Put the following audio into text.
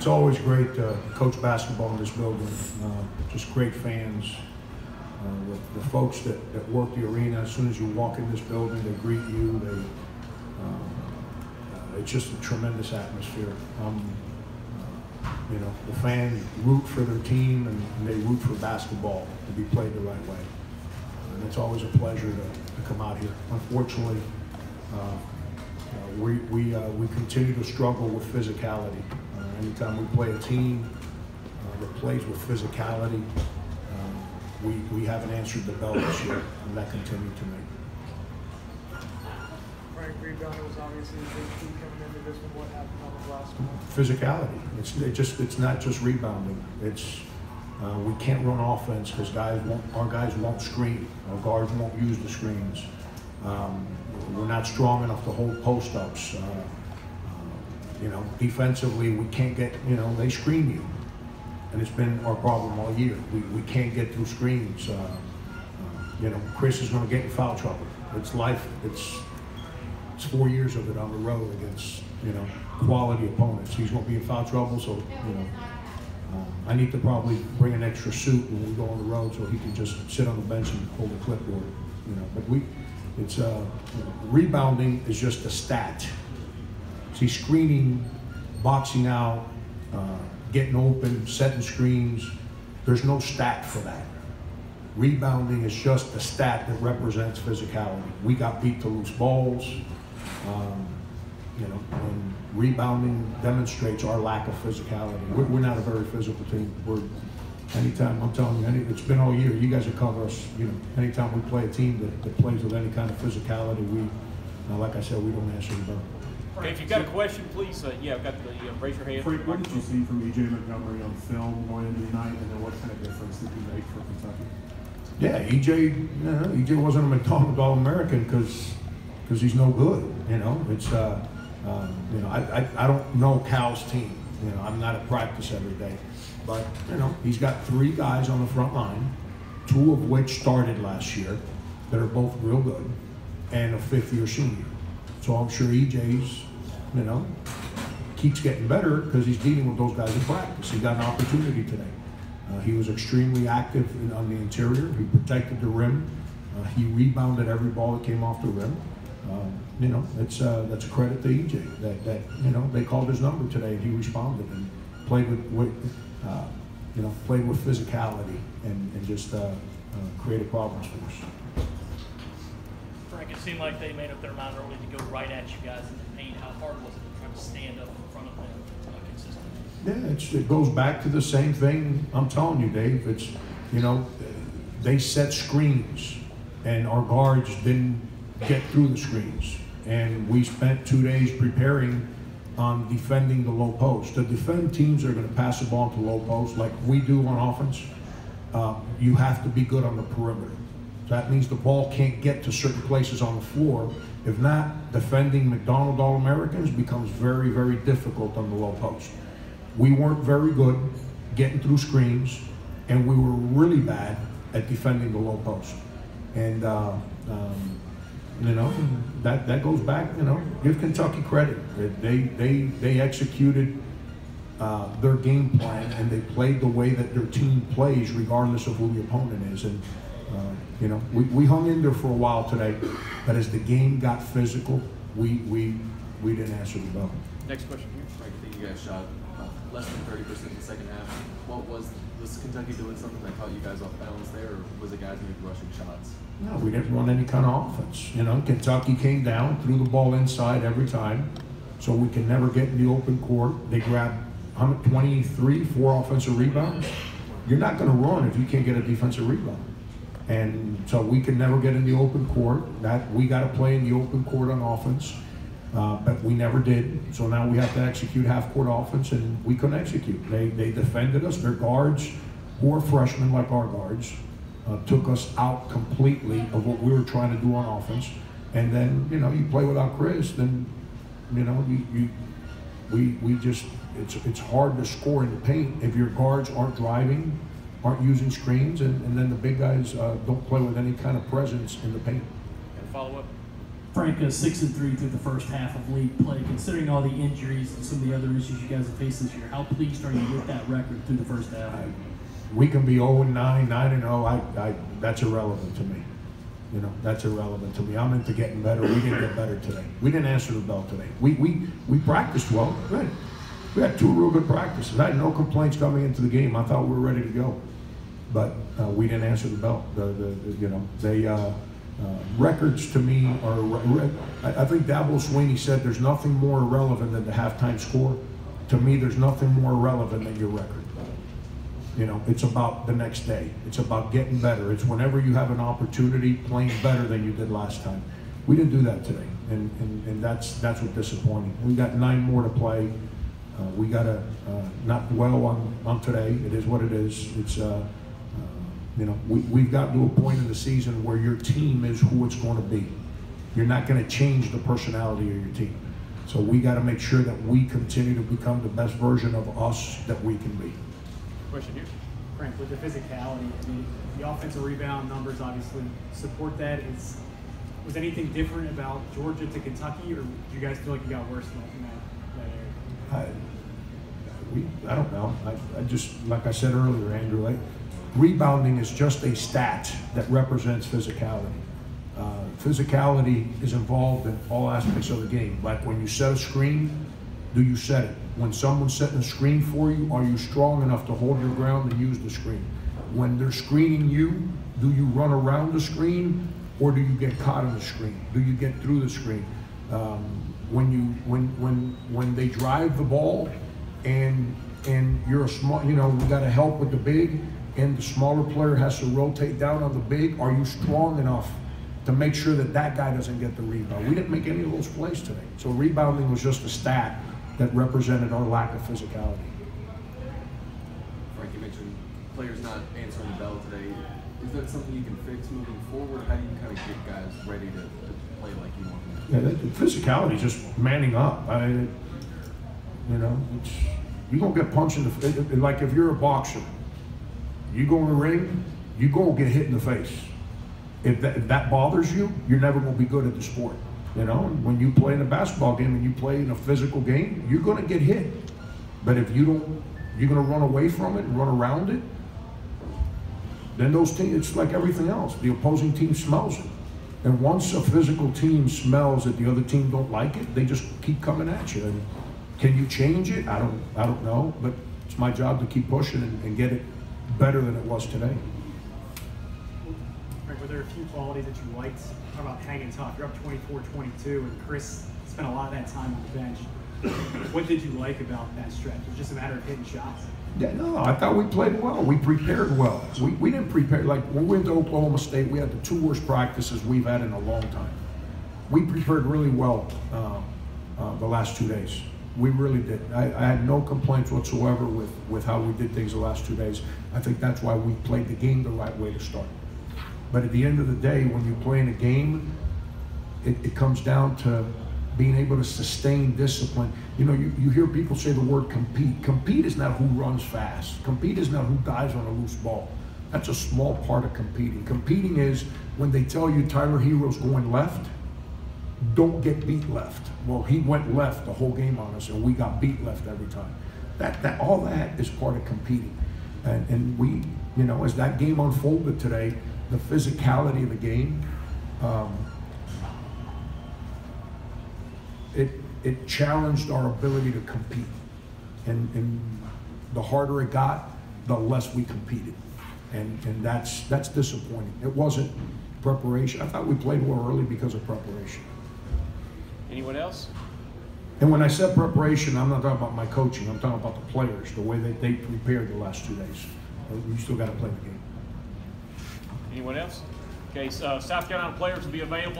It's always great to coach basketball in this building. Just great fans. The folks that work the arena, as soon as you walk in this building, they greet you. It's just a tremendous atmosphere. You know, the fans root for their team and they root for basketball to be played the right way. And it's always a pleasure to come out here. Unfortunately, we continue to struggle with physicality. Anytime we play a team that plays with physicality, we haven't answered the bell this year, and that continued to me. Frank, rebounding was obviously a big key coming into this one. What happened on the last one? Physicality. It's not just rebounding. It's we can't run offense because our guys won't screen. Our guards won't use the screens. We're not strong enough to hold post-ups. You know, defensively, we can't get, you know, they screen you. And it's been our problem all year. We can't get through screens. You know, Chris is going to get in foul trouble. It's life. It's 4 years of it on the road against, you know, quality opponents. He's going to be in foul trouble, so, you know, I need to probably bring an extra suit when we go on the road so he can just sit on the bench and hold a clipboard, you know. But it's rebounding is just a stat. See, screening, boxing out, getting open, setting screens, there's no stat for that. Rebounding is just a stat that represents physicality. We got beat to loose balls, you know, and rebounding demonstrates our lack of physicality. We're not a very physical team. Anytime, I'm telling you, it's been all year, you guys have covered us, you know, anytime we play a team that plays with any kind of physicality, like I said, we don't answer the bell. Okay, if you've got a question, please, I've got the, raise your hand. Frank, what did you see from E.J. Montgomery on film going into the night, and then what kind of difference did he make for Kentucky? Yeah, EJ wasn't a McDonald All-American because he's no good, you know. It's, you know, I don't know Cal's team. You know, I'm not at practice every day. But, you know, he's got 3 guys on the front line, 2 of which started last year, that are both real good, and a 5th-year senior. So I'm sure EJ's, you know, keeps getting better because he's dealing with those guys in practice. He got an opportunity today. He was extremely active on the interior. He protected the rim. He rebounded every ball that came off the rim. You know, that's a credit to EJ that you know, they called his number today and he responded and played with you know, played with physicality and just created problems for us. Frank, it seemed like they made up their mind early to go right at you guys in the paint. How hard was it to try to stand up in front of them consistently? Yeah, it goes back to the same thing I'm telling you, Dave. It's, you know, they set screens and our guards didn't get through the screens. And we spent 2 days preparing on defending the low post. To defend teams that are going to pass the ball to low post like we do on offense, you have to be good on the perimeter. That means the ball can't get to certain places on the floor. If not, defending McDonald All-Americans becomes very, very difficult on the low post. We weren't very good getting through screens, and we were really bad at defending the low post. And you know, that goes back, you know, give Kentucky credit. They executed their game plan and they played the way that their team plays regardless of who the opponent is. And you know, we hung in there for a while today, but as the game got physical, we didn't answer the bell. Next question here. I think you guys shot less than 30% in the second half. What was Kentucky doing something that caught you guys off balance there, or was it guys maybe rushing shots? No, we didn't run any kind of offense. You know, Kentucky came down, threw the ball inside every time, so we can never get in the open court. They grabbed 23, 4 offensive rebounds. You're not going to run if you can't get a defensive rebound. And so we can never get in the open court. That we got to play in the open court on offense, but we never did. So now we have to execute half-court offense, and we couldn't execute. They defended us. Their guards, who are freshmen like our guards, took us out completely of what we were trying to do on offense. And then, you know, you play without Chris, then, you know, we just, it's hard to score in the paint if your guards aren't driving, aren't using screens, and then the big guys don't play with any kind of presence in the paint. And follow up? Frank, 6-3 through the first half of league play. Considering all the injuries and some of the other issues you guys have faced this year, how pleased are you with that record through the first half? We can be 0-9, 9-0. That's irrelevant to me. You know, that's irrelevant to me. I'm into getting better. We didn't get better today. We didn't answer the bell today. We practiced well. Good. We had 2 real good practices. I had no complaints coming into the game. I thought we were ready to go, but we didn't answer the bell. Records to me are. I think Dabo Swinney said there's nothing more irrelevant than the halftime score. To me, there's nothing more relevant than your record. You know, it's about the next day. It's about getting better. It's whenever you have an opportunity, playing better than you did last time. We didn't do that today, and that's what's disappointing. We got 9 more to play. We got to not dwell on today. It is what it is. It's you know, we've gotten to a point in the season where your team is who it's going to be. You're not going to change the personality of your team. So we got to make sure that we continue to become the best version of us that we can be. Question here. Frank, with the physicality, I mean, the offensive rebound numbers obviously support that. Was anything different about Georgia to Kentucky, or do you guys feel like you got worse in that area? I don't know. I just, like I said earlier, Andrew, rebounding is just a stat that represents physicality. Physicality is involved in all aspects of the game. Like when you set a screen, do you set it? When someone's setting a screen for you, are you strong enough to hold your ground and use the screen? When they're screening you, do you run around the screen or do you get caught in the screen? Do you get through the screen? When they drive the ball and you're a small, you know, we got to help with the big, and the smaller player has to rotate down on the big, are you strong enough to make sure that that guy doesn't get the rebound? We didn't make any of those plays today. So rebounding was just a stat that represented our lack of physicality. Frank, you mentioned players not answering the bell today. Is that something you can fix moving forward? How do you kind of get guys ready to play like you want them to? Yeah, physicality is just manning up. You know, you're going to get punched in the face. Like if you're a boxer, you go in the ring, you go get hit in the face. If that bothers you, you're never going to be good at the sport. You know, when you play in a basketball game and you play in a physical game, you're going to get hit. But if you don't, you're going to run away from it and run around it, then those teams, it's like everything else. The opposing team smells it. And once a physical team smells that the other team don't like it, they just keep coming at you. And can you change it? I don't know, but it's my job to keep pushing and get it better than it was today. Frank, were there a few qualities that you liked? Talk about hanging tough. You're up 24-22, and Chris spent a lot of that time on the bench. What did you like about that stretch? It was just a matter of hitting shots. Yeah, no, I thought we played well. We prepared well. We didn't prepare, like when we went to Oklahoma State, we had the 2 worst practices we've had in a long time. We prepared really well the last 2 days. We really did. I had no complaints whatsoever with how we did things the last 2 days. I think that's why we played the game the right way to start. But at the end of the day, when you play in a game, it comes down to being able to sustain discipline. You know, you hear people say the word compete. Compete is not who runs fast. Compete is not who dives on a loose ball. That's a small part of competing. Competing is when they tell you Tyler Hero's going left, don't get beat left. Well, he went left the whole game on us, and we got beat left every time. All that is part of competing. And we, you know, as that game unfolded today, the physicality of the game, it challenged our ability to compete. And the harder it got, the less we competed. And that's disappointing. It wasn't preparation. I thought we played well early because of preparation. Anyone else? And when I said preparation, I'm not talking about my coaching. I'm talking about the players, the way that they prepared the last 2 days. You still got to play the game. Anyone else? Okay, South Carolina players will be available